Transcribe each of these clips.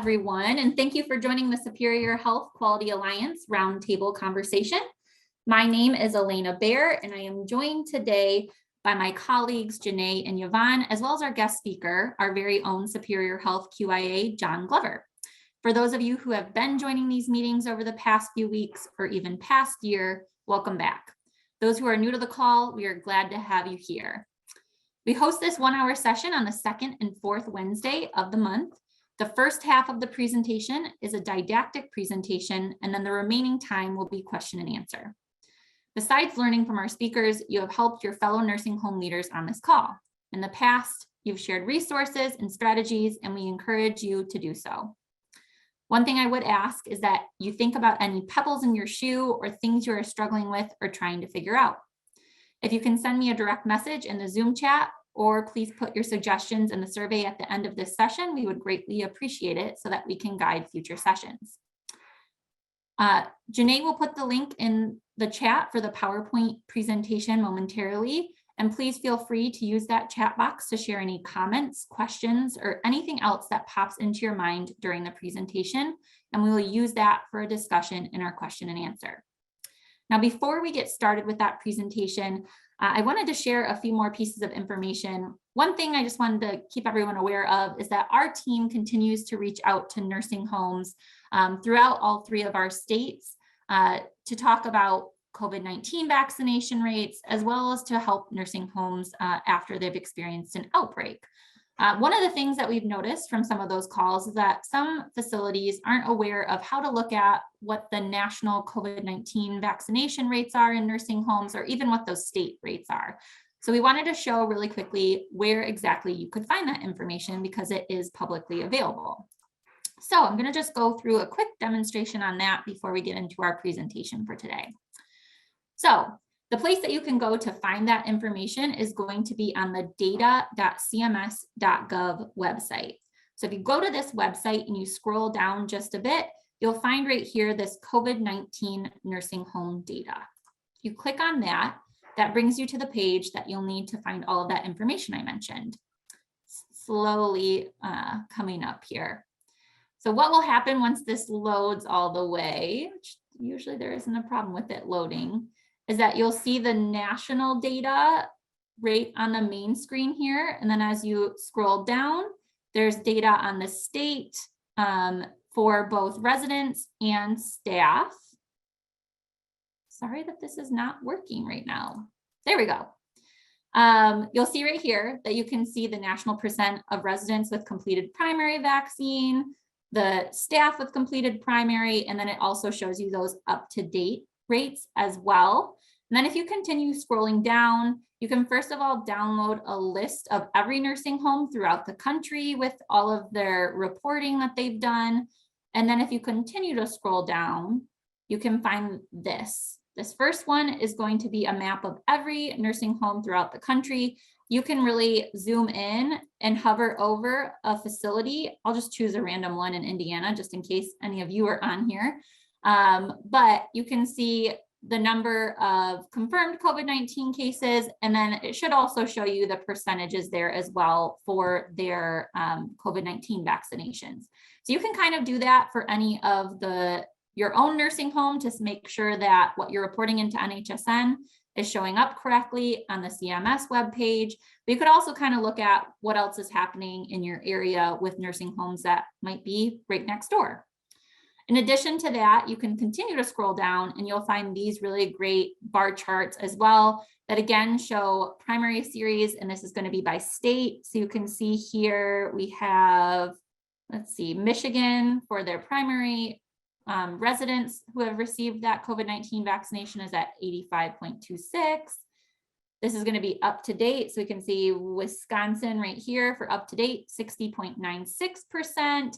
everyone, and thank you for joining the Superior Health Quality Alliance Roundtable conversation. My name is Elena Baer, and I am joined today by my colleagues, Janae and Yvonne, as well as our guest speaker, our very own Superior Health QIA, John Glover. For those of you who have been joining these meetings over the past few weeks or even past year, welcome back. Those who are new to the call, we are glad to have you here. We host this 1-hour session on the second and fourth Wednesday of the month. The first half of the presentation is a didactic presentation, and then the remaining time will be question and answer. Besides learning from our speakers, you have helped your fellow nursing home leaders on this call. In the past, you've shared resources and strategies, and we encourage you to do so. One thing I would ask is that you think about any pebbles in your shoe or things you are struggling with or trying to figure out. If you can send me a direct message in the Zoom chat, or please put your suggestions in the survey at the end of this session, we would greatly appreciate it so that we can guide future sessions. Janae will put the link in the chat for the PowerPoint presentation momentarily, and please feel free to use that chat box to share any comments, questions, or anything else that pops into your mind during the presentation, and we will use that for a discussion in our question and answer. Now, before we get started with that presentation, I wanted to share a few more pieces of information. One thing I just wanted to keep everyone aware of is that our team continues to reach out to nursing homes throughout all 3 of our states to talk about COVID-19 vaccination rates, as well as to help nursing homes after they've experienced an outbreak. One of the things that we've noticed from some of those calls is that some facilities aren't aware of how to look at what the national COVID-19 vaccination rates are in nursing homes, or even what those state rates are. So we wanted to show really quickly where exactly you could find that information, because it is publicly available. So I'm going to just go through a quick demonstration on that before we get into our presentation for today. So the place that you can go to find that information is going to be on the data.cms.gov website. So if you go to this website and you scroll down just a bit, you'll find right here this COVID-19 nursing home data. If you click on that, that brings you to the page that you'll need to find all of that information I mentioned. Slowly coming up here. So what will happen once this loads all the way, which usually there isn't a problem with it loading, is that you'll see the national data right on the main screen here. And then as you scroll down, there's data on the state for both residents and staff. Sorry that this is not working right now. There we go. You'll see right here that you can see the national percent of residents with completed primary vaccine, the staff with completed primary, and then it also shows you those up-to-date rates as well. And then if you continue scrolling down, you can first of all download a list of every nursing home throughout the country with all of their reporting that they've done. And then if you continue to scroll down, you can find this. This first one is going to be a map of every nursing home throughout the country. You can really zoom in and hover over a facility. I'll just choose a random one in Indiana, just in case any of you are on here. But you can see the number of confirmed COVID-19 cases, and then it should also show you the percentages there as well for their COVID-19 vaccinations. So you can kind of do that for any of your own nursing home to make sure that what you're reporting into NHSN is showing up correctly on the CMS webpage. But you could also kind of look at what else is happening in your area with nursing homes that might be right next door. In addition to that, you can continue to scroll down and you'll find these really great bar charts as well that again show primary series, and this is going to be by state. So you can see here we have, let's see, Michigan for their primary residents who have received that COVID-19 vaccination is at 85.26. This is going to be up to date. So we can see Wisconsin right here for up to date, 60.96%.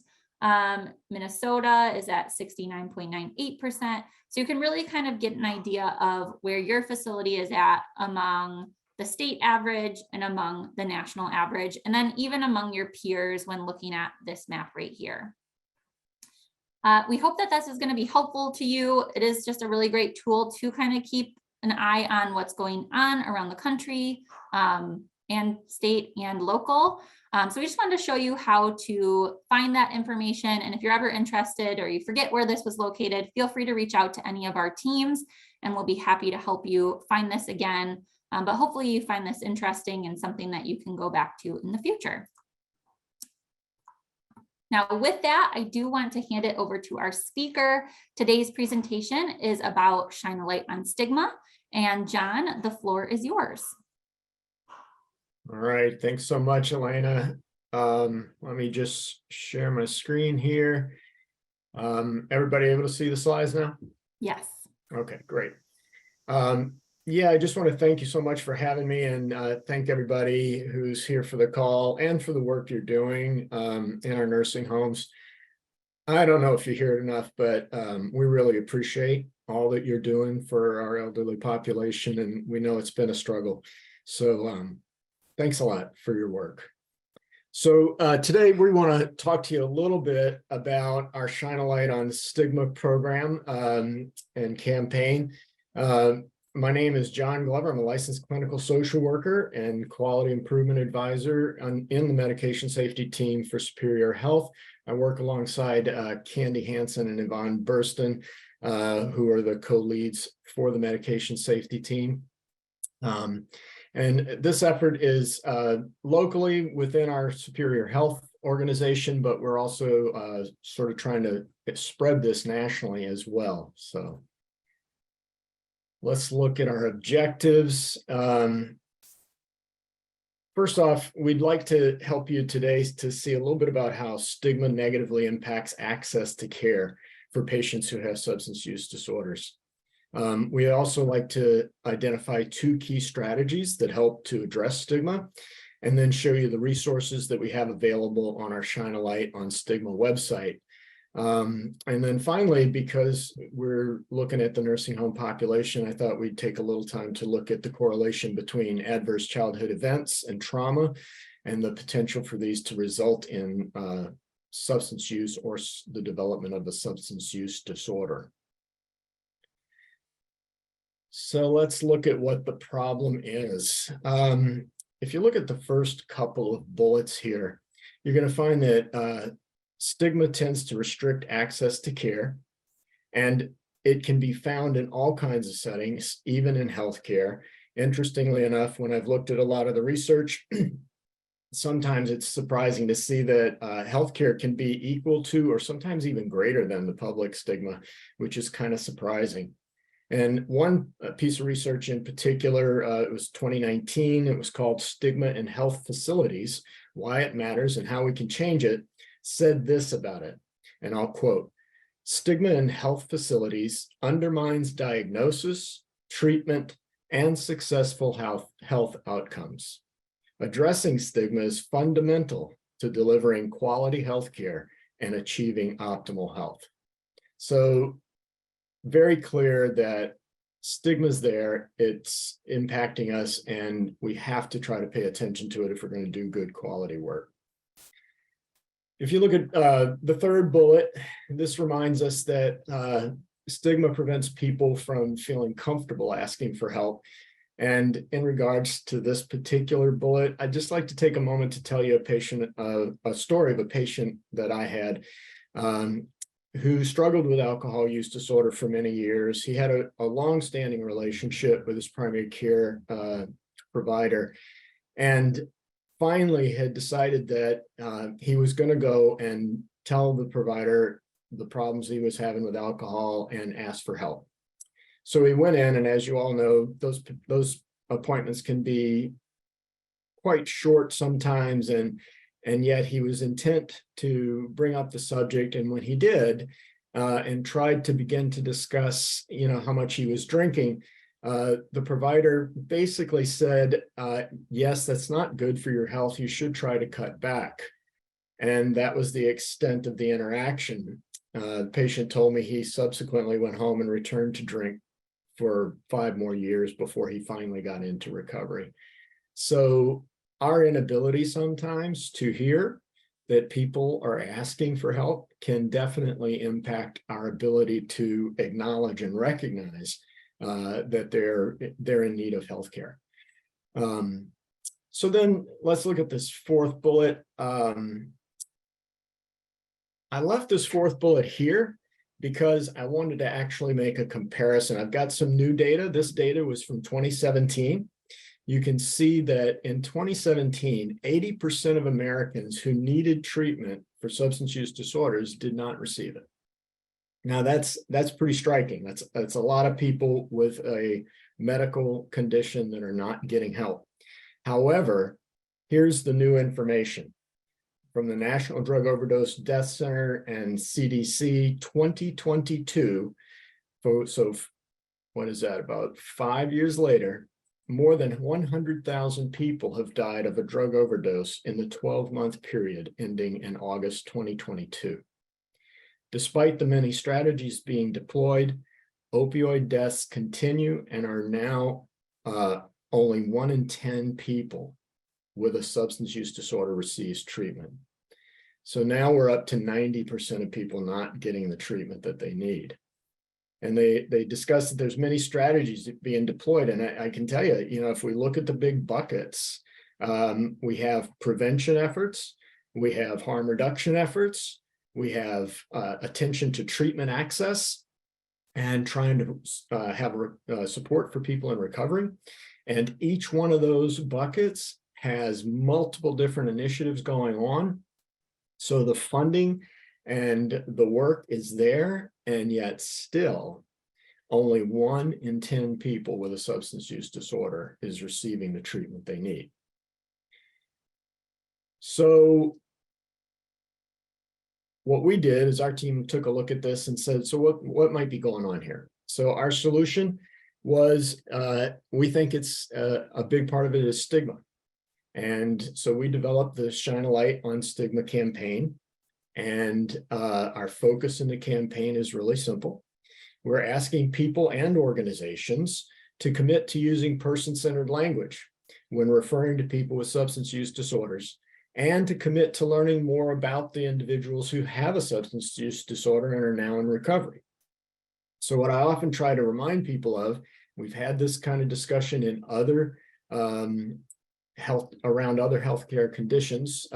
Minnesota is at 69.98%. So you can really kind of get an idea of where your facility is at among the state average and among the national average, and then even among your peers when looking at this map right here. We hope that this is going to be helpful to you. It is just a really great tool to kind of keep an eye on what's going on around the country. and state and local. So we just wanted to show you how to find that information. And if you're ever interested or you forget where this was located, feel free to reach out to any of our teams and we'll be happy to help you find this again. But hopefully you find this interesting and something that you can go back to in the future. Now, with that, I do want to hand it over to our speaker. Today's presentation is about Shine a Light on Stigma. And John, the floor is yours. All right, thanks so much, Elena. Let me just share my screen here. Everybody able to see the slides now? Yes. Okay, great. Yeah, I just want to thank you so much for having me, and thank everybody who's here for the call and for the work you're doing in our nursing homes. I don't know if you hear it enough, but we really appreciate all that you're doing for our elderly population, and we know it's been a struggle. So thanks a lot for your work. So today we want to talk to you a little bit about our Shine a Light on Stigma program and campaign. My name is John Glover. I'm a licensed clinical social worker and quality improvement advisor in the medication safety team for Superior Health. I work alongside Candy Hansen and Yvonne Burston, who are the co-leads for the medication safety team. And this effort is locally within our Superior Health organization, but we're also sort of trying to spread this nationally as well. So let's look at our objectives. First off, we'd like to help you today to see a little bit about how stigma negatively impacts access to care for patients who have substance use disorders. We also like to identify 2 key strategies that help to address stigma, and then show you the resources that we have available on our Shine a Light on Stigma website. And then finally, because we're looking at the nursing home population, I thought we'd take a little time to look at the correlation between adverse childhood events and trauma and the potential for these to result in substance use or the development of a substance use disorder. So let's look at what the problem is. If you look at the first couple of bullets here, you're going to find that stigma tends to restrict access to care, and it can be found in all kinds of settings, even in healthcare. Interestingly enough, when I've looked at a lot of the research, sometimes it's surprising to see that healthcare can be equal to or sometimes even greater than the public stigma, which is kind of surprising. And one piece of research in particular, it was 2019, it was called Stigma in Health Facilities, Why It Matters and How We Can Change It, said this about it, and I'll quote, "Stigma in health facilities undermines diagnosis, treatment, and successful health outcomes. Addressing stigma is fundamental to delivering quality health care and achieving optimal health." So very clear that stigma's there, it's impacting us, and we have to try to pay attention to it if we're going to do good quality work. If you look at the third bullet, this reminds us that stigma prevents people from feeling comfortable asking for help. And in regards to this particular bullet, I'd just like to take a moment to tell you a story of a patient that I had who struggled with alcohol use disorder for many years. He had a long-standing relationship with his primary care provider, and finally had decided that he was going to go and tell the provider the problems he was having with alcohol and ask for help. So he went in, and as you all know, those appointments can be quite short sometimes, and yet he was intent to bring up the subject. And when he did, and tried to begin to discuss, how much he was drinking, the provider basically said, yes, that's not good for your health. You should try to cut back. And that was the extent of the interaction. The patient told me he subsequently went home and returned to drink for 5 more years before he finally got into recovery. So our inability sometimes to hear that people are asking for help can definitely impact our ability to acknowledge and recognize that they're in need of healthcare. So then let's look at this fourth bullet. I left this fourth bullet here because I wanted to actually make a comparison. I've got some new data. This data was from 2017. You can see that in 2017, 80% of Americans who needed treatment for substance use disorders did not receive it. Now that's pretty striking. That's a lot of people with a medical condition that are not getting help. However, here's the new information from the National Drug Overdose Death Center and CDC 2022. So what is that, about 5 years later, more than 100,000 people have died of a drug overdose in the 12-month period ending in August 2022. Despite the many strategies being deployed, opioid deaths continue and are now only 1 in 10 people with a substance use disorder receives treatment. So now we're up to 90% of people not getting the treatment that they need. And they discussed that there's many strategies being deployed. And I can tell you, if we look at the big buckets, we have prevention efforts, we have harm reduction efforts, we have attention to treatment access, and trying to have support for people in recovery. And each one of those buckets has multiple different initiatives going on. So the funding and the work is there, and yet still only 1 in 10 people with a substance use disorder is receiving the treatment they need. So what we did is our team took a look at this and said, so what might be going on here? So our solution was, we think it's a big part of it is stigma. And so we developed the Shine a Light on Stigma campaign. And our focus in the campaign is really simple. We're asking people and organizations to commit to using person-centered language when referring to people with substance use disorders, and to commit to learning more about the individuals who have a substance use disorder and are now in recovery. So what I often try to remind people of, we've had this kind of discussion in other around other healthcare conditions.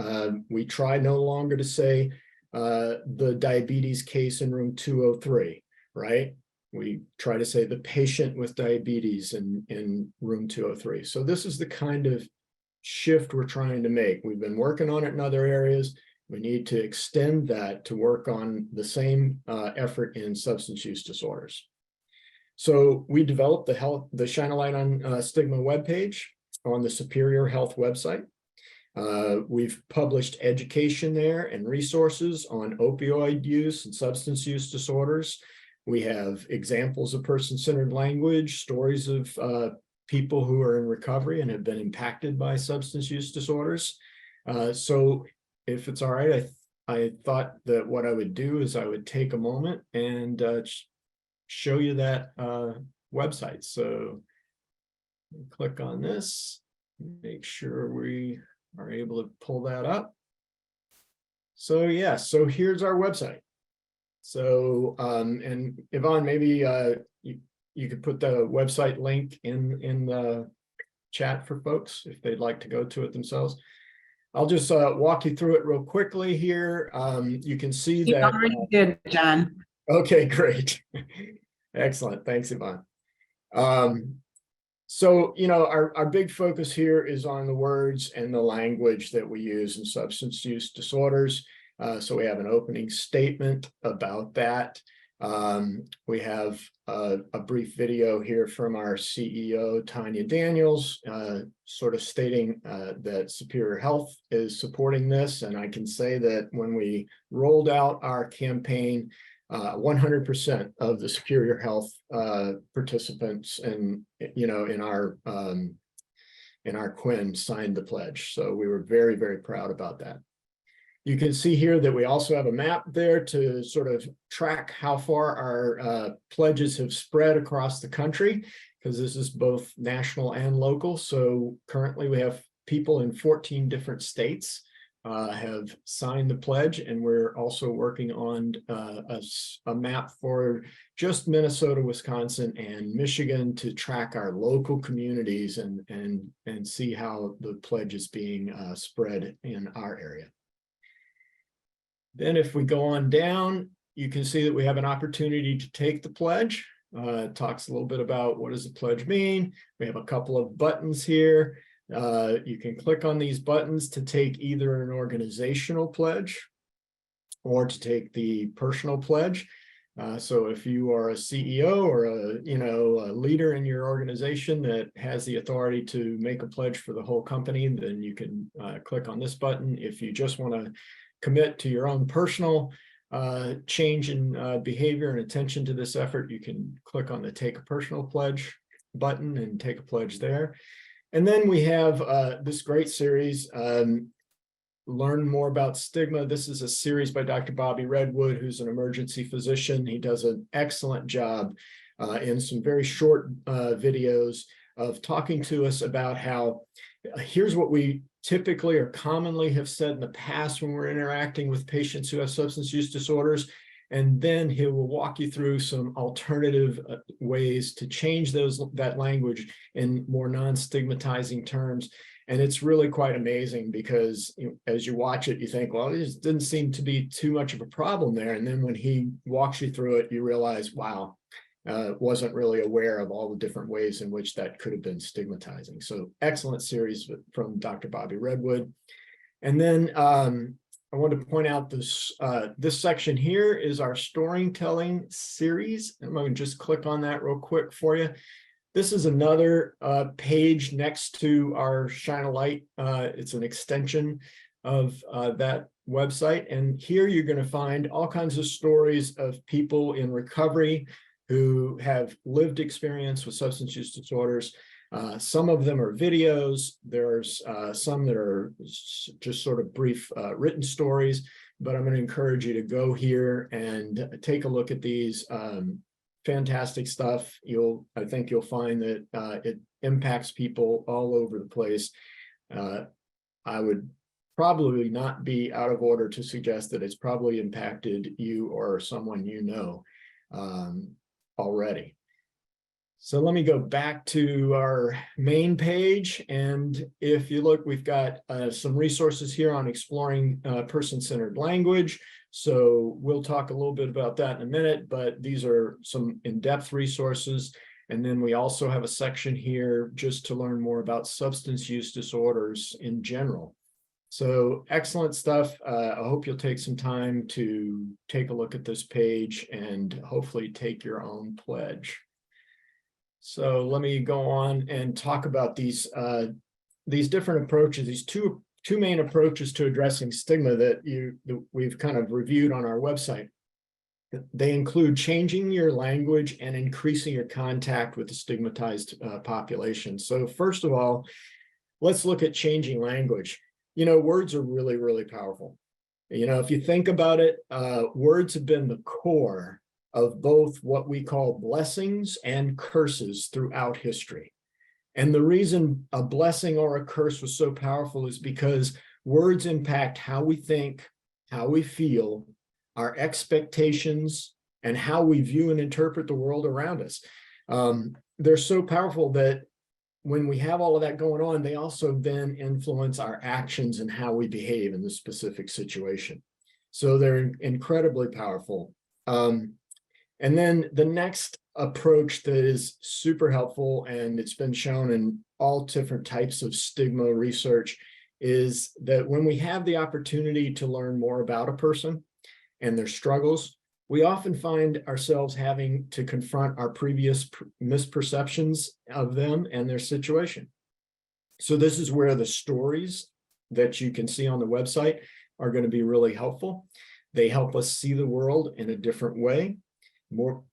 We try no longer to say the diabetes case in room 203, right? We try to say the patient with diabetes in room 203. So this is the kind of shift we're trying to make. We've been working on it in other areas. We need to extend that to work on the same effort in substance use disorders. So we developed the Shine a Light on Stigma webpage on the Superior Health website. We've published education there and resources on opioid use and substance use disorders. We have examples of person-centered language, stories of people who are in recovery and have been impacted by substance use disorders. So if it's all right, I thought that what I would do is I would take a moment and show you that website. So click on this, make sure we are able to pull that up. So yeah, so here's our website. So and Yvonne, maybe you could put the website link in the chat for folks if they'd like to go to it themselves. I'll just walk you through it real quickly here. You can see You that. already did, John. Okay, great. Excellent. Thanks, Yvonne. So, our big focus here is on the words and the language that we use in substance use disorders. So we have an opening statement about that. We have a brief video here from our CEO, Tanya Daniels, sort of stating that Superior Health is supporting this. And I can say that when we rolled out our campaign, 100% of the Superior Health participants in our Quinn signed the pledge. So we were very, very proud about that. You can see here that we also have a map there to sort of track how far our pledges have spread across the country, because this is both national and local. So currently we have people in 14 different states have signed the pledge, and we're also working on a map for just Minnesota, Wisconsin, and Michigan to track our local communities and see how the pledge is being spread in our area. Then if we go on down, you can see that we have an opportunity to take the pledge. It talks a little bit about what does the pledge mean. We have a couple of buttons here. You can click on these buttons to take either an organizational pledge or to take the personal pledge. So if you are a CEO or a leader in your organization that has the authority to make a pledge for the whole company, then you can click on this button. If you just want to commit to your own personal change in behavior and attention to this effort, you can click on the Take a Personal Pledge button and take a pledge there. And then we have this great series, Learn More About Stigma. This is a series by Dr. Bobby Redwood, who's an emergency physician. He does an excellent job in some very short videos of talking to us about how here's what we typically or commonly have said in the past when we're interacting with patients who have substance use disorders. And then he will walk you through some alternative ways to change that language in more non-stigmatizing terms. And it's really quite amazing because as you watch it, you think, well, this didn't seem to be too much of a problem there. And then when he walks you through it, you realize, wow, wasn't really aware of all the different ways in which that could have been stigmatizing. So excellent series from Dr. Bobby Redwood. And then I want to point out this section here is our storytelling series. I'm going to just click on that real quick for you. This is another page next to our Shine a Light. It's an extension of that website. And here you're going to find all kinds of stories of people in recovery who have lived experience with substance use disorders. Some of them are videos. There's some that are just sort of brief written stories, but I'm going to encourage you to go here and take a look at these. Fantastic stuff. I think you'll find that it impacts people all over the place. I would probably not be out of order to suggest that it's probably impacted you or someone you know already. So let me go back to our main page. And if you look, we've got some resources here on exploring person-centered language. So we'll talk a little bit about that in a minute, but these are some in-depth resources. And then we also have a section here just to learn more about substance use disorders in general. So excellent stuff. I hope you'll take some time to take a look at this page and hopefully take your own pledge. So let me go on and talk about these different approaches, these two main approaches to addressing stigma that we've kind of reviewed on our website. They include changing your language and increasing your contact with the stigmatized population. So first of all, let's look at changing language. Words are really, really powerful. If you think about it, words have been the core of both what we call blessings and curses throughout history. And the reason a blessing or a curse was so powerful is because words impact how we think, how we feel, our expectations, and how we view and interpret the world around us. They're so powerful that when we have all of that going on, they also then influence our actions and how we behave in the specific situation. So they're incredibly powerful. And then the next approach that is super helpful, and it's been shown in all different types of stigma research, is that when we have the opportunity to learn more about a person and their struggles, we often find ourselves having to confront our previous misperceptions of them and their situation. So this is where the stories that you can see on the website are going to be really helpful. They help us see the world in a different way,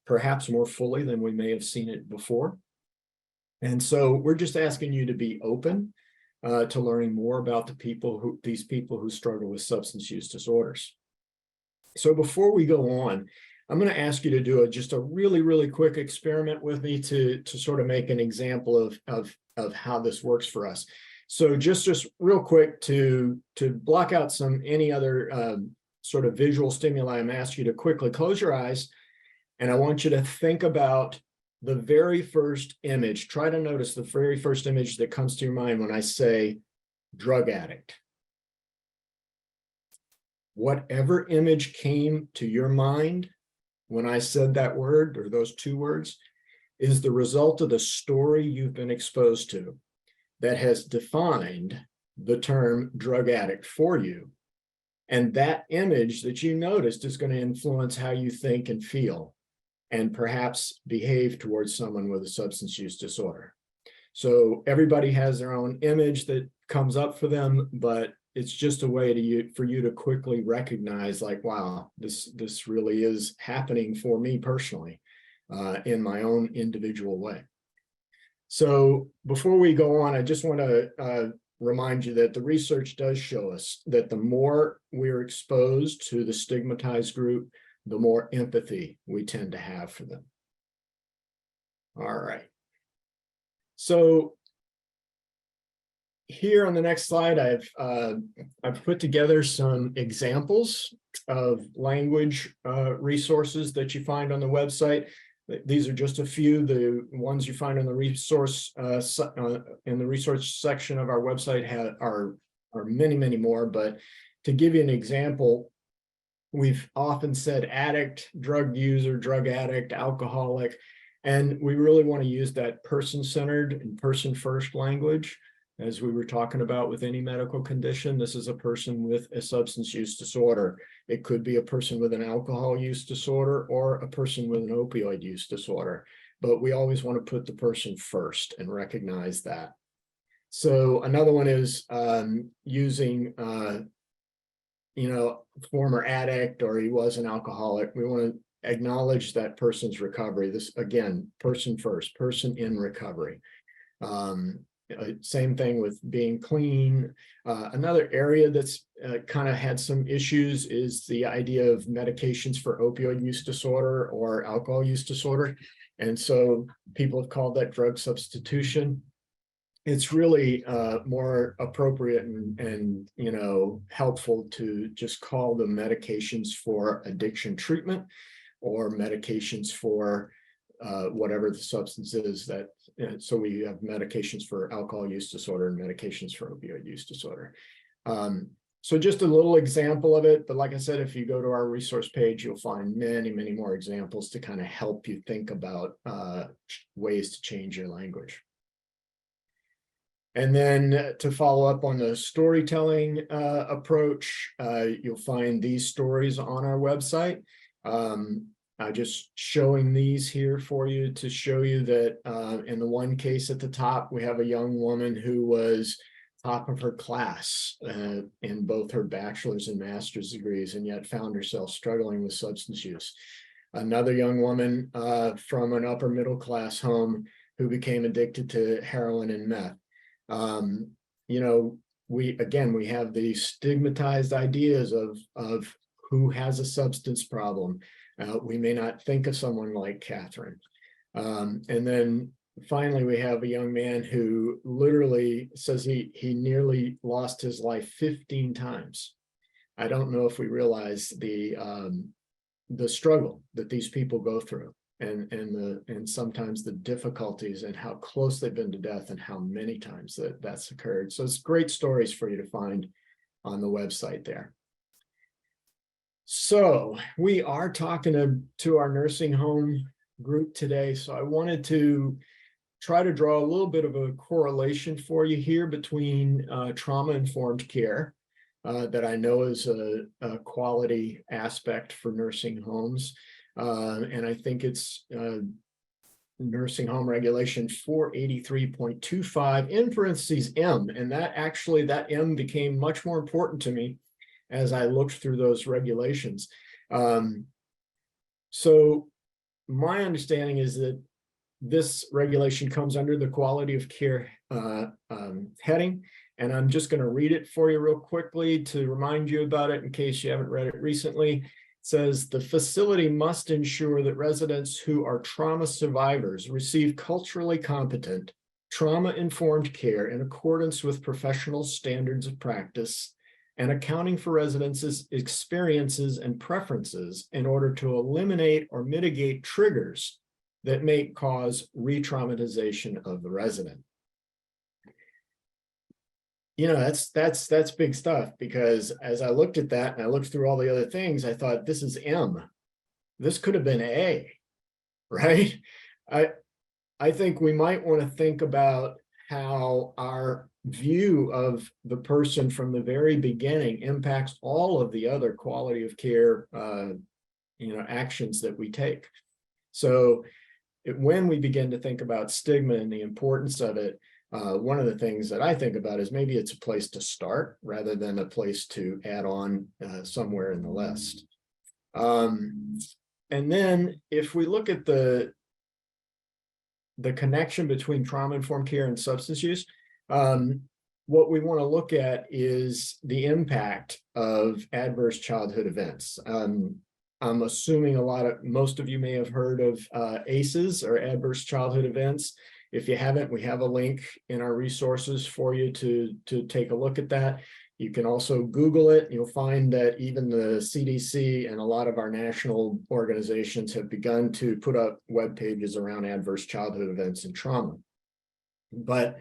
perhaps more fully than we may have seen it before. And so we're just asking you to be open to learning more about these people who struggle with substance use disorders. So before we go on, I'm going to ask you to do just a really, really quick experiment with me to sort of make an example of how this works for us. So just real quick to block out any other sort of visual stimuli, I'm asking you to quickly close your eyes, and I want you to think about the very first image. Try to notice the very first image that comes to your mind when I say drug addict. Whatever image came to your mind when I said that word or those two words is the result of the story you've been exposed to that has defined the term drug addict for you. And that image that you noticed is going to influence how you think and feel, and perhaps behave towards someone with a substance use disorder. So everybody has their own image that comes up for them, but it's just a way for you to quickly recognize, like, wow, this really is happening for me personally, in my own individual way. So before we go on, I just want to remind you that the research does show us that the more we're exposed to the stigmatized group, the more empathy we tend to have for them. All right. So here on the next slide, I've put together some examples of language resources that you find on the website. These are just a few. The ones you find in the resource section of our website are many, many more. But to give you an example, we've often said addict, drug user, drug addict, alcoholic, and we really want to use that person-centered and person-first language. As we were talking about with any medical condition, this is a person with a substance use disorder. It could be a person with an alcohol use disorder or a person with an opioid use disorder, but we always want to put the person first and recognize that. So another one is using, former addict, or he was an alcoholic. We want to acknowledge that person's recovery. This, again, person first, person in recovery. Same thing with being clean. Another area that's kind of had some issues is the idea of medications for opioid use disorder or alcohol use disorder. And so people have called that drug substitution. It's really more appropriate and helpful to just call them medications for addiction treatment or medications for whatever the substance is that. So we have medications for alcohol use disorder and medications for opioid use disorder. So just a little example of it, but like I said, if you go to our resource page, you'll find many, many more examples to kind of help you think about ways to change your language. And then to follow up on the storytelling approach, you'll find these stories on our website. Just showing these here for you to show you that in the one case at the top, we have a young woman who was top of her class in both her bachelor's and master's degrees, and yet found herself struggling with substance use. Another young woman from an upper middle class home who became addicted to heroin and meth. We have these stigmatized ideas of who has a substance problem. We may not think of someone like Catherine. And then finally, we have a young man who literally says he nearly lost his life 15 times. I don't know if we realize the struggle that these people go through, and sometimes the difficulties and how close they've been to death and how many times that's occurred. So it's great stories for you to find on the website there. So we are talking to our nursing home group today. So I wanted to try to draw a little bit of a correlation for you here between trauma-informed care that I know is a quality aspect for nursing homes. And I think it's nursing home regulation 483.25 in parentheses M. And that M became much more important to me as I looked through those regulations. So my understanding is that this regulation comes under the quality of care heading, and I'm just going to read it for you real quickly to remind you about it in case you haven't read it recently. It says the facility must ensure that residents who are trauma survivors receive culturally competent, trauma-informed care in accordance with professional standards of practice and accounting for residents' experiences and preferences in order to eliminate or mitigate triggers that may cause re-traumatization of the resident. You know, that's big stuff, because as I looked at that and I looked through all the other things, I thought, this is M. This could have been A, right? I think we might want to think about how our view of the person from the very beginning impacts all of the other quality of care, actions that we take. So when we begin to think about stigma and the importance of it, one of the things that I think about is maybe it's a place to start rather than a place to add on somewhere in the list. And then if we look at the connection between trauma-informed care and substance use, what we want to look at is the impact of adverse childhood events. I'm assuming most of you may have heard of ACEs, or adverse childhood events. If you haven't, we have a link in our resources for you to take a look at that. You can also Google it. You'll find that even the CDC and a lot of our national organizations have begun to put up web pages around adverse childhood events and trauma. But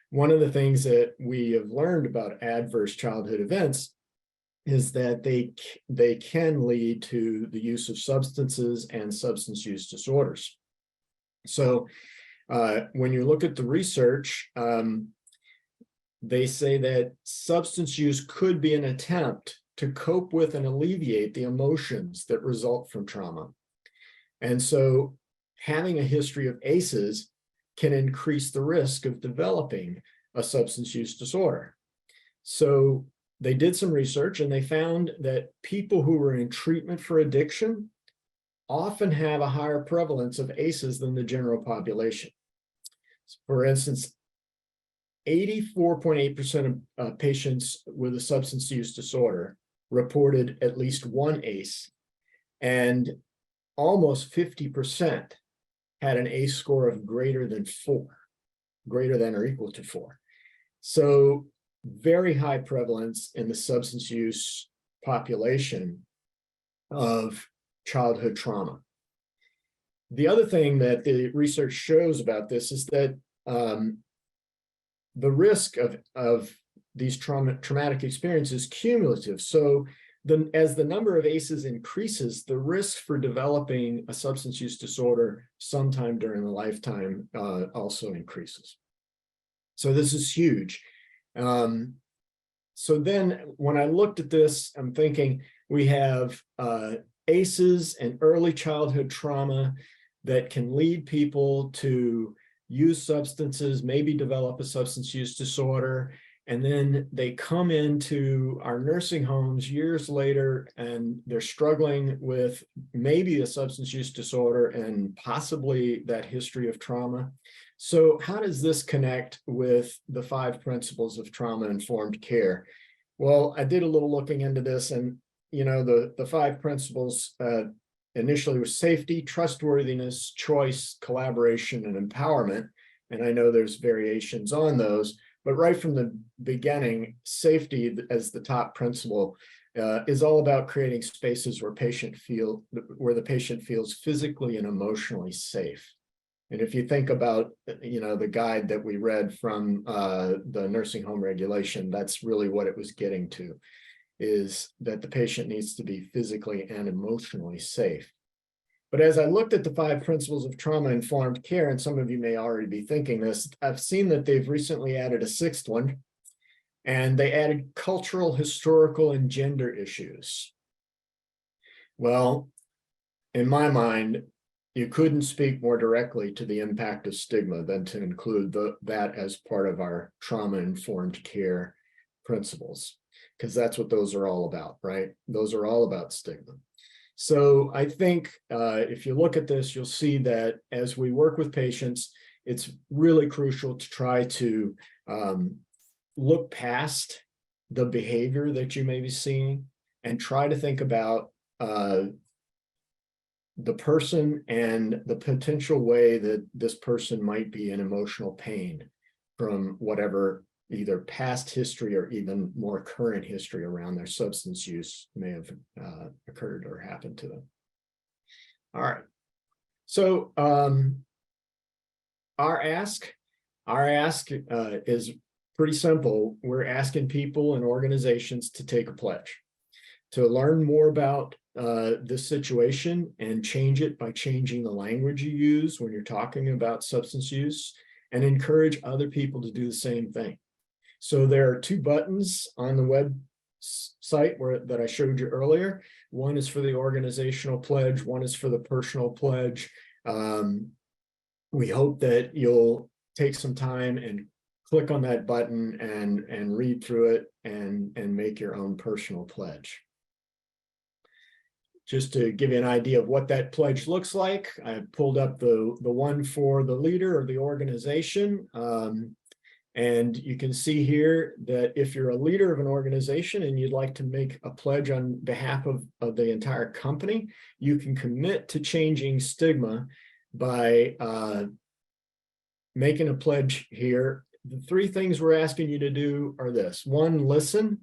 one of the things that we have learned about adverse childhood events is that they can lead to the use of substances and substance use disorders. So when you look at the research, they say that substance use could be an attempt to cope with and alleviate the emotions that result from trauma. And so having a history of ACEs can increase the risk of developing a substance use disorder. So they did some research and they found that people who were in treatment for addiction often have a higher prevalence of ACEs than the general population. For instance, 84.8% of patients with a substance use disorder reported at least one ACE, and almost 50% had an ACE score of greater than 4, greater than or equal to 4. So very high prevalence in the substance use population of childhood trauma. The other thing that the research shows about this is that the risk of these traumatic experiences is cumulative. So as the number of ACEs increases, the risk for developing a substance use disorder sometime during the lifetime also increases. So this is huge. So then when I looked at this, I'm thinking we have ACEs and early childhood trauma that can lead people to use substances, maybe develop a substance use disorder, and then they come into our nursing homes years later and they're struggling with maybe a substance use disorder and possibly that history of trauma. So how does this connect with the 5 principles of trauma-informed care? Well, I did a little looking into this, and the 5 principles initially was safety, trustworthiness, choice, collaboration, and empowerment. And I know there's variations on those, but right from the beginning, safety as the top principle is all about creating spaces where the patient feels physically and emotionally safe. And if you think about, the guide that we read from the nursing home regulation, that's really what it was getting to, is that the patient needs to be physically and emotionally safe. But as I looked at the 5 principles of trauma-informed care, and some of you may already be thinking this, I've seen that they've recently added a 6th one, and they added cultural, historical, and gender issues. Well, in my mind, you couldn't speak more directly to the impact of stigma than to include that as part of our trauma-informed care principles, because that's what those are all about, right? Those are all about stigma. So I think if you look at this, you'll see that as we work with patients, it's really crucial to try to look past the behavior that you may be seeing and try to think about the person and the potential way that this person might be in emotional pain from whatever either past history or even more current history around their substance use may have occurred or happened to them. All right. So our ask is pretty simple. We're asking people and organizations to take a pledge, to learn more about this situation and change it by changing the language you use when you're talking about substance use, and encourage other people to do the same thing. So there are 2 buttons on the website that I showed you earlier. One is for the organizational pledge, one is for the personal pledge. We hope that you'll take some time and click on that button and read through it and make your own personal pledge. Just to give you an idea of what that pledge looks like, I pulled up the one for the leader or the organization. And you can see here that if you're a leader of an organization and you'd like to make a pledge on behalf of the entire company, you can commit to changing stigma by making a pledge here. The 3 things we're asking you to do are this. 1, listen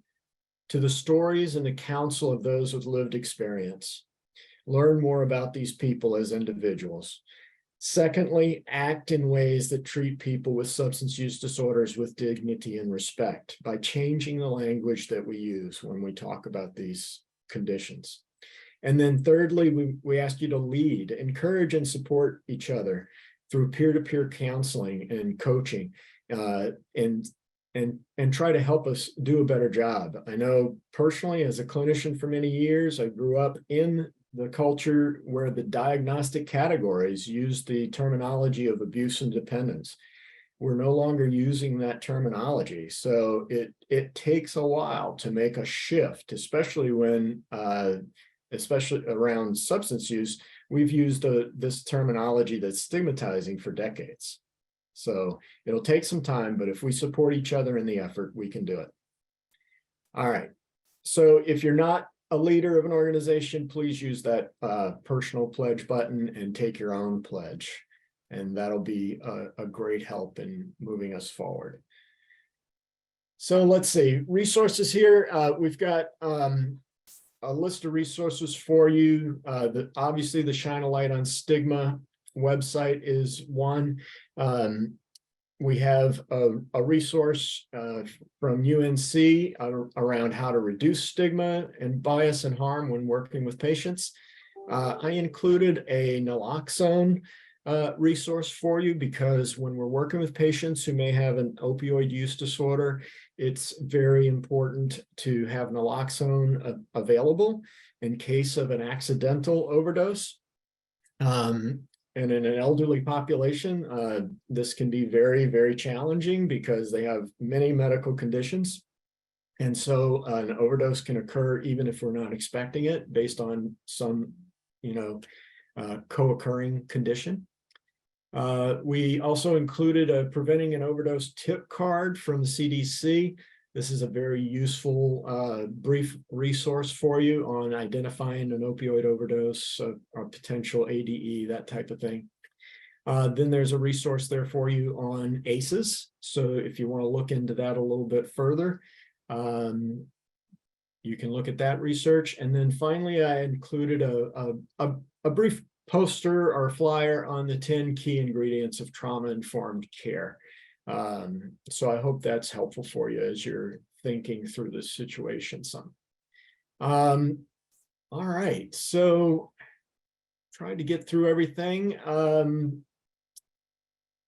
to the stories and the counsel of those with lived experience. Learn more about these people as individuals. Secondly, act in ways that treat people with substance use disorders with dignity and respect by changing the language that we use when we talk about these conditions. And then thirdly, we ask you to lead, encourage and support each other through peer-to-peer counseling and coaching, and try to help us do a better job. I know personally, as a clinician for many years, I grew up in the culture where the diagnostic categories use the terminology of abuse and dependence. We're no longer using that terminology. So it takes a while to make a shift, especially when, especially around substance use, we've used this terminology that's stigmatizing for decades. So it'll take some time, but if we support each other in the effort, we can do it. All right. So if you're not a leader of an organization, please use that personal pledge button and take your own pledge. And that'll be a great help in moving us forward. So let's see, resources here. We've got a list of resources for you. Obviously, the Shine a Light on Stigma website is one. We have a resource from UNC around how to reduce stigma and bias and harm when working with patients. I included a naloxone resource for you because when we're working with patients who may have an opioid use disorder, it's very important to have naloxone available in case of an accidental overdose. And in an elderly population, this can be very, very challenging because they have many medical conditions. And so an overdose can occur even if we're not expecting it based on some, co-occurring condition. We also included a preventing an overdose tip card from the CDC. This is a very useful brief resource for you on identifying an opioid overdose or potential ADE, that type of thing. Then there's a resource there for you on ACEs. So if you want to look into that a little bit further, you can look at that research. And then finally, I included a brief poster or flyer on the 10 key ingredients of trauma-informed care. So I hope that's helpful for you as you're thinking through this situation some. All right, so trying to get through everything.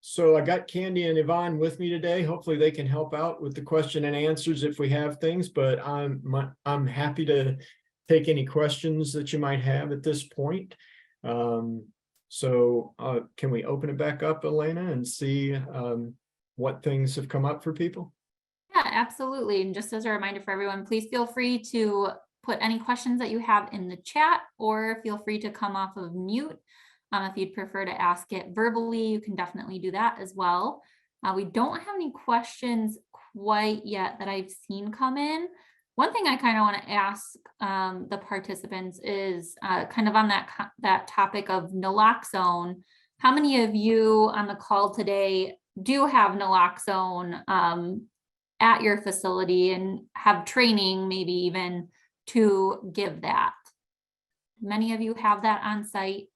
So I got Candy and Yvonne with me today. Hopefully they can help out with the question and answers if we have things, but I'm happy to take any questions that you might have at this point. So can we open it back up, Elena, and see what things have come up for people? Yeah, absolutely. And just as a reminder for everyone, please feel free to put any questions that you have in the chat, or feel free to come off of mute. If you'd prefer to ask it verbally, you can definitely do that as well. We don't have any questions quite yet that I've seen come in. One thing I kind of want to ask the participants is kind of on that topic of naloxone. How many of you on the call today do have naloxone at your facility and have training, maybe even to give that. Many of you have that on site.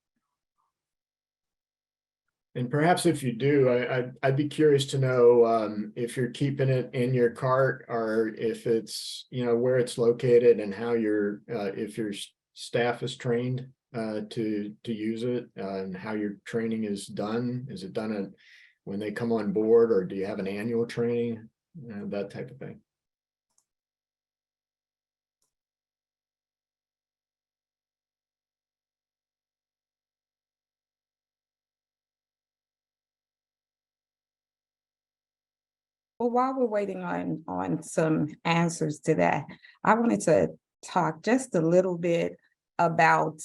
And perhaps if you do, I'd be curious to know if you're keeping it in your cart, or if it's, where it's located, and how if your staff is trained to use it, and how your training is done. Is it done when they come on board, or do you have an annual training? That type of thing. Well, while we're waiting on some answers to that, I wanted to talk just a little bit about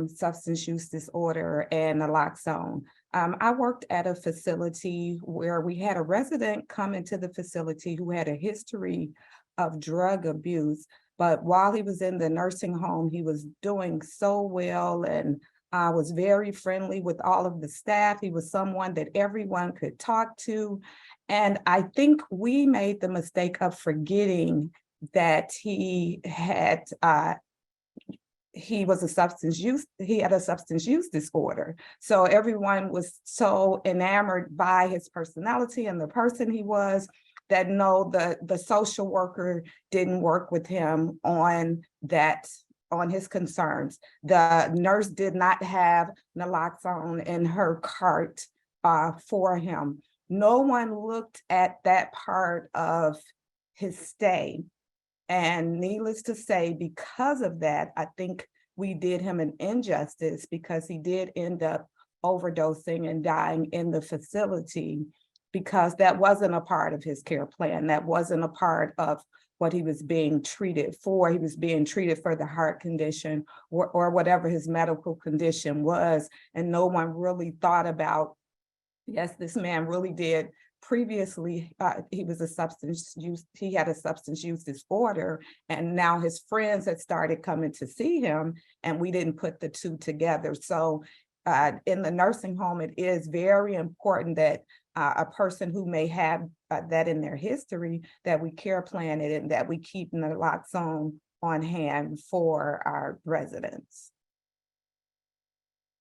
substance use disorder and naloxone. I worked at a facility where we had a resident come into the facility who had a history of drug abuse, but while he was in the nursing home, he was doing so well and was very friendly with all of the staff. He was someone that everyone could talk to. And I think we made the mistake of forgetting that he had he had a substance use disorder. So everyone was so enamored by his personality and the person he was that no, the social worker didn't work with him on his concerns. The nurse did not have naloxone in her cart for him. No one looked at that part of his stay. And needless to say, because of that, I think we did him an injustice, because he did end up overdosing and dying in the facility, because that wasn't a part of his care plan. That wasn't a part of what he was being treated for. He was being treated for the heart condition or whatever his medical condition was. And no one really thought about, yes, this man really did previously, he had a substance use disorder, and now his friends had started coming to see him, and we didn't put the two together. So in the nursing home, it is very important that a person who may have that in their history, that we care plan it and that we keep naloxone on hand for our residents.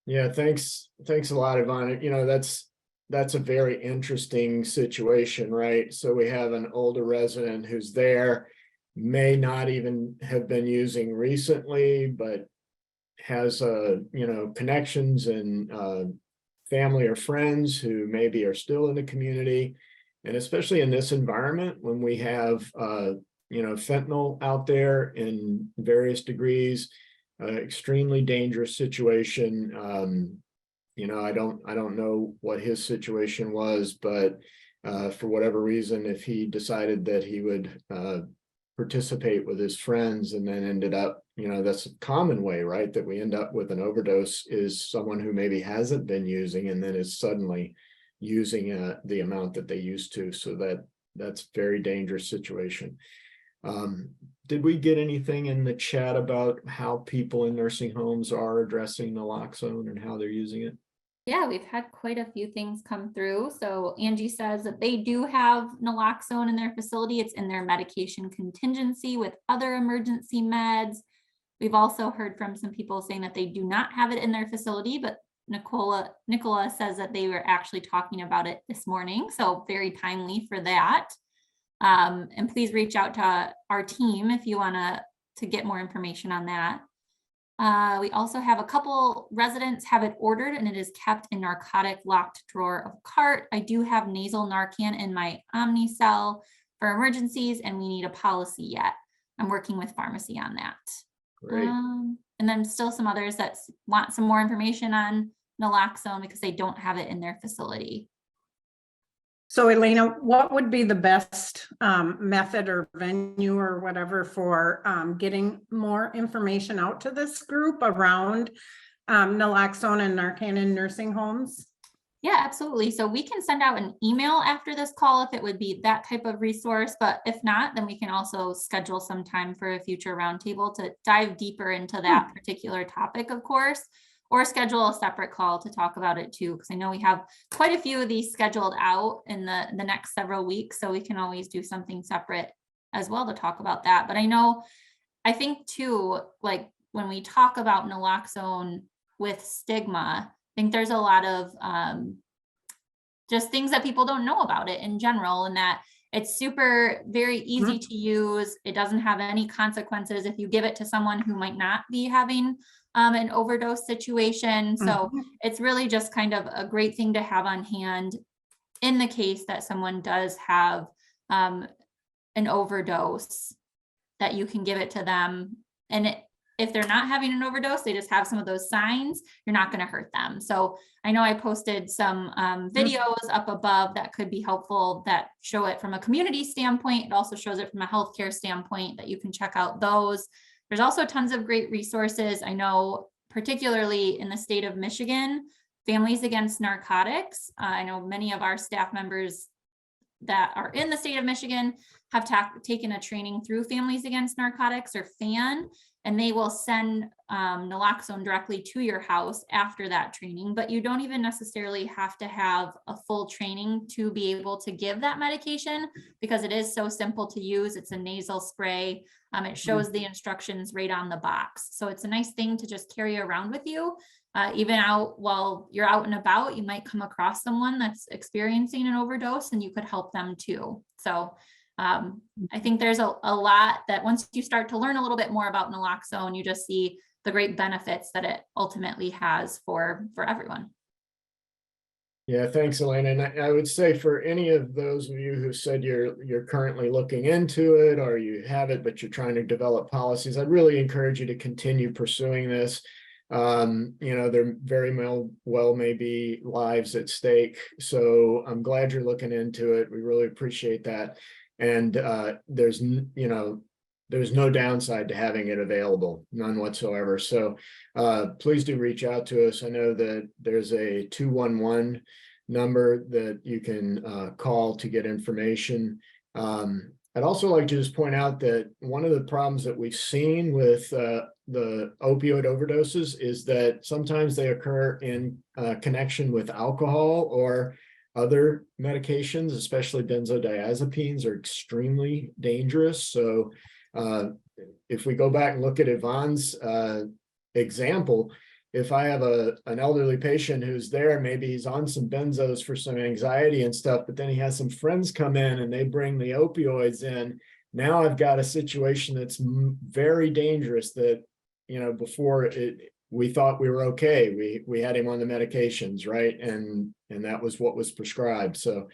Yeah, thanks a lot, Ivana. That's a very interesting situation, right? So we have an older resident who's there, may not even have been using recently, but has connections and family or friends who maybe are still in the community. And especially in this environment, when we have fentanyl out there in various degrees, extremely dangerous situation. I don't know what his situation was, but for whatever reason, if he decided that he would participate with his friends and then ended up, that's a common way, right? That we end up with an overdose, is someone who maybe hasn't been using and then is suddenly using the amount that they used to. So that's a very dangerous situation. Did we get anything in the chat about how people in nursing homes are addressing naloxone and how they're using it? Yeah, we've had quite a few things come through. So Angie says that they do have naloxone in their facility. It's in their medication contingency with other emergency meds. We've also heard from some people saying that they do not have it in their facility, but Nicola says that they were actually talking about it this morning. So very timely for that. And please reach out to our team if you want to get more information on that. We also have a couple residents have it ordered, and it is kept in narcotic locked drawer of cart. I do have nasal Narcan in my Omnicell for emergencies, and we need a policy yet. I'm working with pharmacy on that. Great. And then still some others that want some more information on naloxone because they don't have it in their facility. So Elena, what would be the best method or venue or whatever for getting more information out to this group around naloxone and Narcan in nursing homes? Yeah, absolutely. So we can send out an email after this call if it would be that type of resource, but if not, then we can also schedule some time for a future roundtable to dive deeper into that particular topic, of course. or schedule a separate call to talk about it too, because I know we have quite a few of these scheduled out in the next several weeks, so we can always do something separate as well to talk about that. But I think too, like when we talk about naloxone with stigma, I think there's a lot of just things that people don't know about it in general, and that it's very easy to use. It doesn't have any consequences if you give it to someone who might not be having an overdose situation. So it's really just kind of a great thing to have on hand in the case that someone does have an overdose, that you can give it to them. And if they're not having an overdose, they just have some of those signs, you're not going to hurt them. So I know I posted some videos up above that could be helpful, that show it from a community standpoint. It also shows it from a healthcare standpoint, that you can check out those. There's also tons of great resources. I know particularly in the state of Michigan, Families Against Narcotics. I know many of our staff members that are in the state of Michigan have taken a training through Families Against Narcotics, or FAN, and they will send naloxone directly to your house after that training. But you don't even necessarily have to have a full training to be able to give that medication, because it is so simple to use. It's a nasal spray. It shows the instructions right on the box. So it's a nice thing to just carry around with you. Even while you're out and about, you might come across someone that's experiencing an overdose, and you could help them too. So I think there's a lot that once you start to learn a little bit more about naloxone, you just see the great benefits that it ultimately has for everyone. Yeah, thanks, Elena. And I would say for any of those of you who said you're currently looking into it, or you have it, but you're trying to develop policies, I'd really encourage you to continue pursuing this. There very well may be lives at stake. So I'm glad you're looking into it. We really appreciate that. And there's no downside to having it available, none whatsoever. So please do reach out to us. I know that there's a 211 number that you can call to get information. I'd also like to just point out that one of the problems that we've seen with the opioid overdoses is that sometimes they occur in connection with alcohol or other medications, especially benzodiazepines, are extremely dangerous. So if we go back and look at Yvonne's example, if I have an elderly patient who's there, maybe he's on some benzos for some anxiety and stuff, but then he has some friends come in and they bring the opioids in. Now I've got a situation that's very dangerous that, before we thought we were okay. We had him on the medications, right? And that was what was prescribed. So,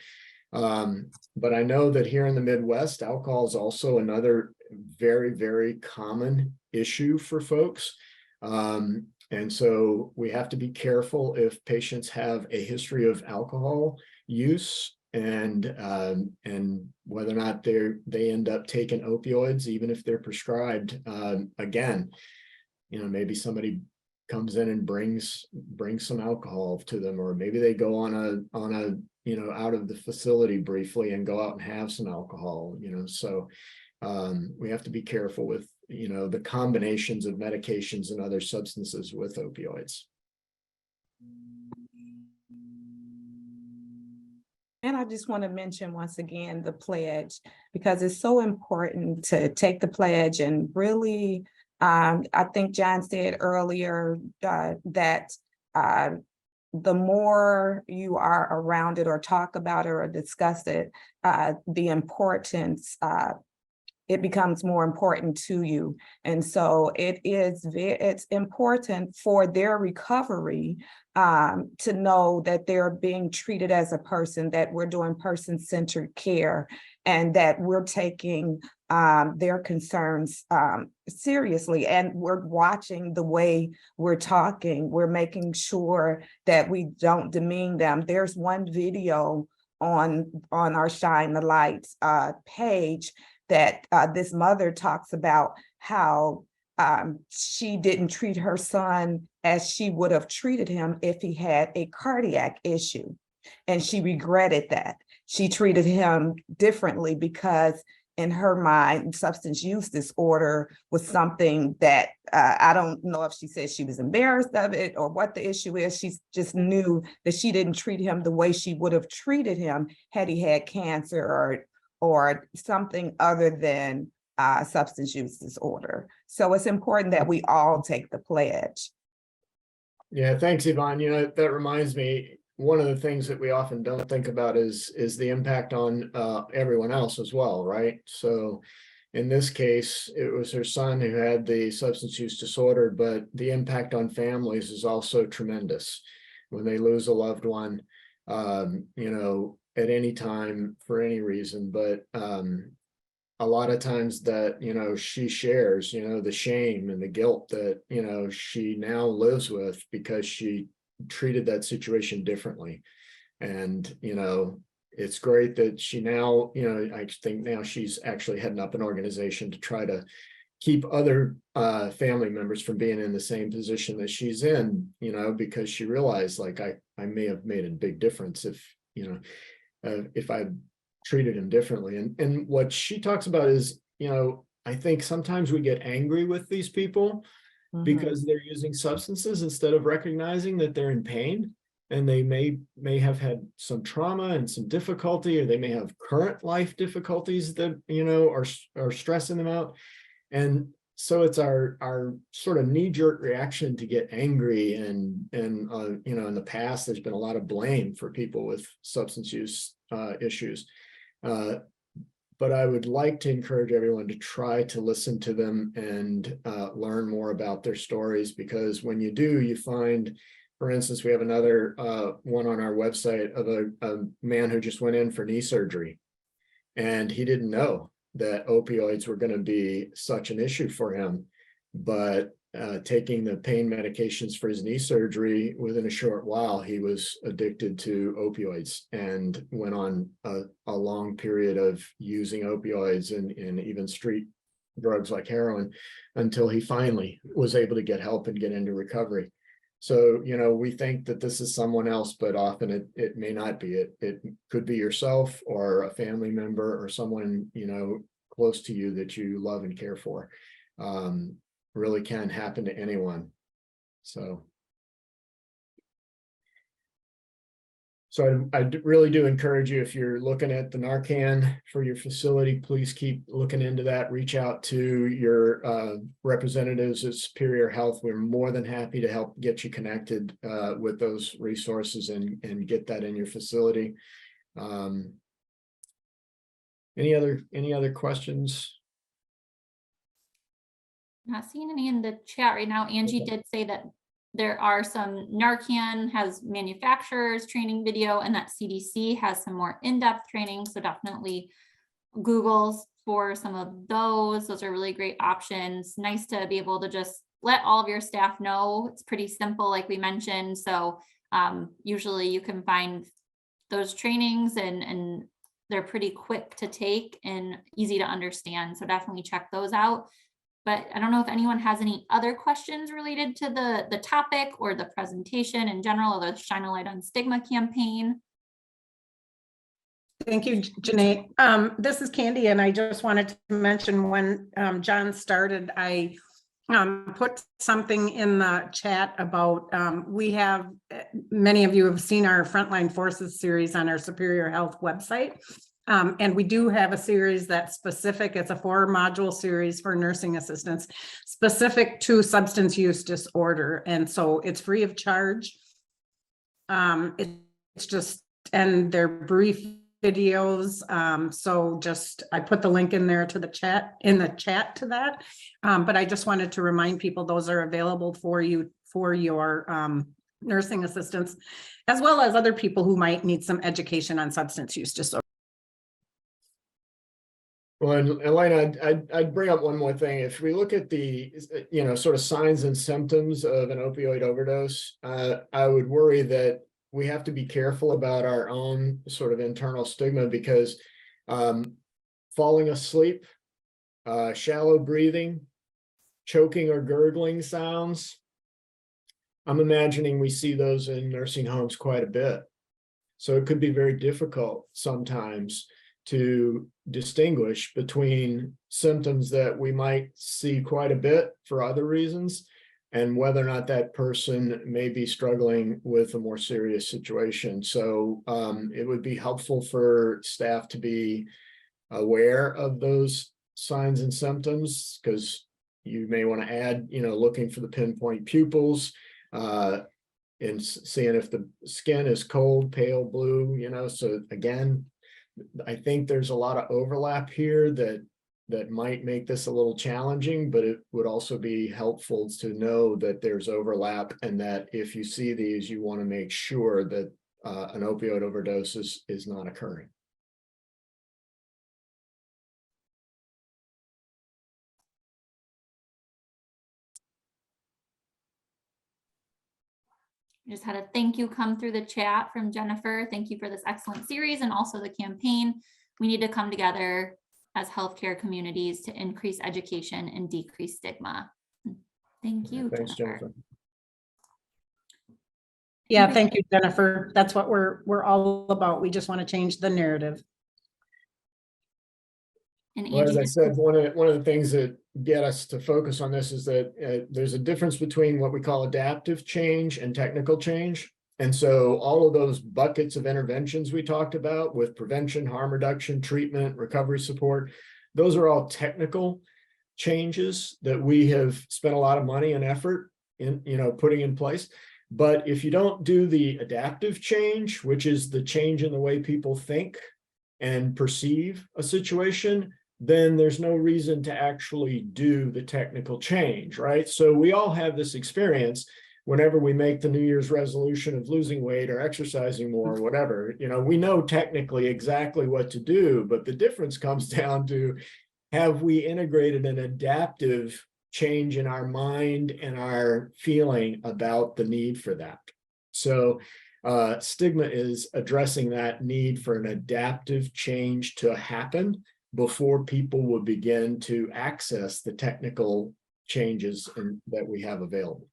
but I know that here in the Midwest, alcohol is also another very, very common issue for folks. And so we have to be careful if patients have a history of alcohol use and whether or not they end up taking opioids, even if they're prescribed. Again, maybe somebody comes in and brings some alcohol to them, or maybe they go on a out of the facility briefly and go out and have some alcohol, so we have to be careful with the combinations of medications and other substances with opioids. And I just want to mention once again the pledge, because it's so important to take the pledge and really, I think John said earlier that the more you are around it or talk about it or discuss it, the importance, it becomes more important to you. And so it's important for their recovery to know that they're being treated as a person, that we're doing person-centered care, and that we're taking their concerns seriously. And we're watching the way we're talking. We're making sure that we don't demean them. There's one video on our Shine the Lights page that this mother talks about how she didn't treat her son as she would have treated him if he had a cardiac issue. And she regretted that. She treated him differently because in her mind, substance use disorder was something that I don't know if she said she was embarrassed of it or what the issue is. She just knew that she didn't treat him the way she would have treated him had he had cancer or something other than substance use disorder. So it's important that we all take the pledge. Yeah, thanks, Yvonne. You know, that reminds me, one of the things that we often don't think about is the impact on everyone else as well, right? So in this case, it was her son who had the substance use disorder, but the impact on families is also tremendous when they lose a loved one, you know, at any time for any reason. But a lot of times that, you know, she shares, you know, the shame and the guilt that, you know, she now lives with because she treated that situation differently. And, you know, it's great that she now, you know, I think now she's actually heading up an organization to try to keep other family members from being in the same position that she's in, you know, because she realized, like, I may have made a big difference if, you know, if I treated him differently. And what she talks about is, you know, I think sometimes we get angry with these people because they're using substances instead of recognizing that they're in pain, and they may have had some trauma and some difficulty, or they may have current life difficulties that, you know, are stressing them out. And so it's our sort of knee-jerk reaction to get angry, and you know, in the past there's been a lot of blame for people with substance use issues. But I would like to encourage everyone to try to listen to them and learn more about their stories, because when you do, you find, for instance, we have another one on our website of a man who just went in for knee surgery, and he didn't know that opioids were going to be such an issue for him. But taking the pain medications for his knee surgery, within a short while, he was addicted to opioids and went on a long period of using opioids and even street drugs like heroin until he finally was able to get help and get into recovery. So, you know, we think that this is someone else, but often it may not be. It could be yourself or a family member or someone, you know, close to you that you love and care for. Really can happen to anyone. So I really do encourage you, if you're looking at the Narcan for your facility, please keep looking into that. Reach out to your representatives at Superior Health. We're more than happy to help get you connected with those resources and get that in your facility. Any other questions? Not seeing any in the chat right now. Angie did say that there are some Narcan has manufacturers training video, and that CDC has some more in-depth training. So definitely Google for some of those. Those are really great options. Nice to be able to just let all of your staff know. It's pretty simple, like we mentioned. So usually you can find those trainings and they're pretty quick to take and easy to understand. So definitely check those out. But I don't know if anyone has any other questions related to the topic or the presentation in general, or the Shine a Light on Stigma campaign. Thank you, Janae. This is Candy, and I just wanted to mention when John started, I put something in the chat about we have, many of you have seen our Frontline Forces series on our Superior Health website. And we do have a series that's specific. It's a 4-module series for nursing assistants specific to substance use disorder. And so it's free of charge. It's just, and they're brief videos. So just, I put the link in there to the chat, to that. But I just wanted to remind people those are available for you, for your nursing assistants, as well as other people who might need some education on substance use disorder. Well, and Elena, I'd bring up one more thing. If we look at the, you know, sort of signs and symptoms of an opioid overdose, I would worry that we have to be careful about our own sort of internal stigma, because falling asleep, shallow breathing, choking or gurgling sounds, I'm imagining we see those in nursing homes quite a bit. So it could be very difficult sometimes to distinguish between symptoms that we might see quite a bit for other reasons and whether or not that person may be struggling with a more serious situation. So it would be helpful for staff to be aware of those signs and symptoms, because you may want to add, looking for the pinpoint pupils, and seeing if the skin is cold, pale blue, so again, I think there's a lot of overlap here that might make this a little challenging, but it would also be helpful to know that there's overlap, and that if you see these, you want to make sure that an opioid overdose is not occurring. Just had a thank you come through the chat from Jennifer. Thank you for this excellent series and also the campaign. We need to come together as healthcare communities to increase education and decrease stigma. Thank you, Thanks, Jennifer. Yeah, thank you, Jennifer. That's what we're all about. We just want to change the narrative. And Well, as Angie, I said, one of the things that get us to focus on this is that there's a difference between what we call adaptive change and technical change. And so all of those buckets of interventions we talked about with prevention, harm reduction, treatment, recovery support, those are all technical changes that we have spent a lot of money and effort in, putting in place. But if you don't do the adaptive change, which is the change in the way people think and perceive a situation, then there's no reason to actually do the technical change, right? So we all have this experience whenever we make the New Year's resolution of losing weight or exercising more or whatever, we know technically exactly what to do, but the difference comes down to, have we integrated an adaptive change in our mind and our feeling about the need for that? So Stigma is addressing that need for an adaptive change to happen before people will begin to access the technical changes that we have available.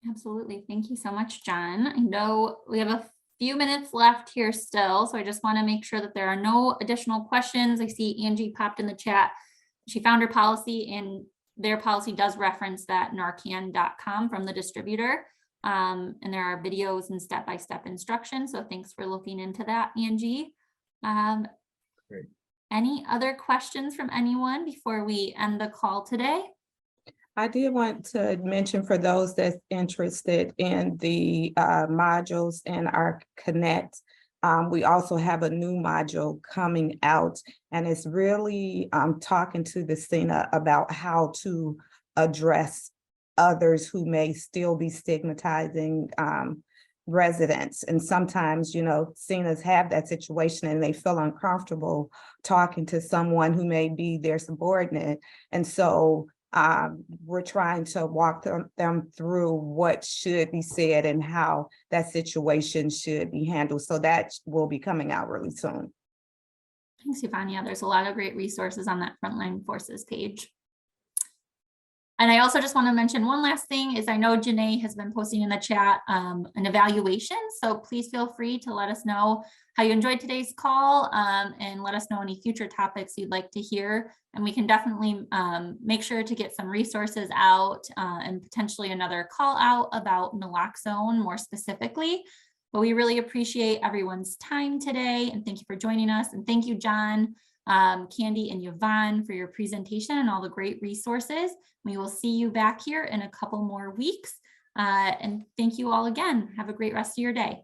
absolutely. Thank you so much, John. I know we have a few minutes left here still, so I just want to make sure that there are no additional questions. I see Angie popped in the chat. She found her policy, and their policy does reference that narcan.com from the distributor. And there are videos and step-by-step instructions. So thanks for looking into that, Angie. Great. Any other questions from anyone before we end the call today? I did want to mention, for those that's interested in the modules in our Connect, we also have a new module coming out, and it's really talking to the Stigma about how to address others who may still be stigmatizing residents. And sometimes, seniors have that situation and they feel uncomfortable talking to someone who may be their subordinate. And so we're trying to walk them through what should be said and how that situation should be handled. So that will be coming out really soon. Thanks, Yvonne. Yeah, there's a lot of great resources on that Frontline Forces page. And I also just want to mention one last thing is, I know Janae has been posting in the chat an evaluation. So please feel free to let us know how you enjoyed today's call, and let us know any future topics you'd like to hear. And we can definitely make sure to get some resources out and potentially another call out about naloxone more specifically. But we really appreciate everyone's time today, and thank you for joining us. And thank you, John, Candy, and Yvonne for your presentation and all the great resources. We will see you back here in a couple more weeks. And thank you all again. Have a great rest of your day.